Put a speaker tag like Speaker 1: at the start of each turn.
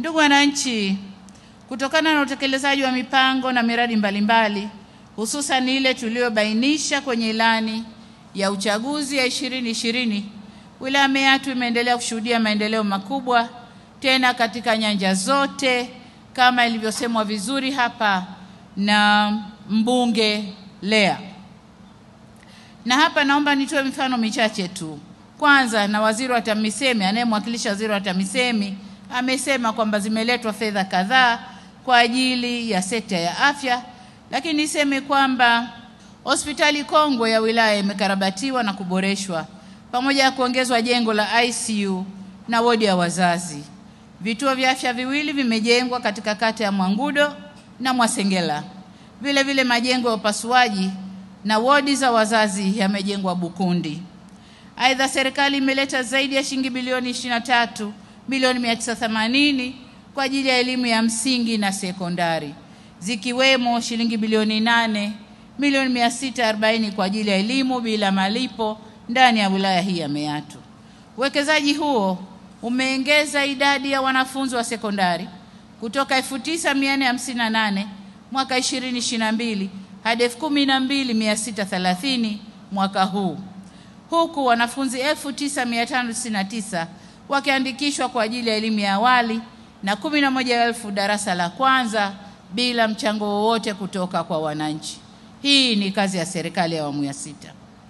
Speaker 1: Ndugu wananchi, kutokana na utekelezaji wa mipango na miradi mbalimbali, hususan ile tuliyobainisha kwenye ilani ya uchaguzi ya 2020, wilaya Meatu imeendelea kushuhudia maendeleo makubwa tena katika nyanja zote kama ilivyosemwa vizuri hapa na mbunge Lea. Na hapa naomba nitoe mifano michache tu. Kwanza, na waziri wa TAMISEMI, anayemwakilisha waziri wa TAMISEMI, amesema kwamba zimeletwa fedha kadhaa kwa ajili ya sekta ya afya, lakini niseme kwamba hospitali kongwe ya wilaya imekarabatiwa na kuboreshwa pamoja na kuongezwa jengo la ICU na wodi ya wazazi. Vituo vya afya viwili vimejengwa katika kata ya Mwangudo na Mwasengela. Vile vile majengo ya upasuaji na wodi za wazazi yamejengwa Bukundi. Aidha, serikali imeleta zaidi ya shilingi bilioni 23 milioni 980 kwa ajili ya elimu ya msingi na sekondari, zikiwemo shilingi bilioni 8 milioni 640 kwa ajili ya elimu bila malipo ndani ya wilaya hii ya Meatu. Uwekezaji huo umeongeza idadi ya wanafunzi wa sekondari kutoka 9458 mwaka 2022 hadi 12630 mwaka huu, huku wanafunzi 9599 wakiandikishwa kwa ajili ya elimu ya awali na 11,000 darasa la kwanza bila mchango wowote kutoka kwa wananchi. Hii ni kazi ya serikali ya awamu ya 6.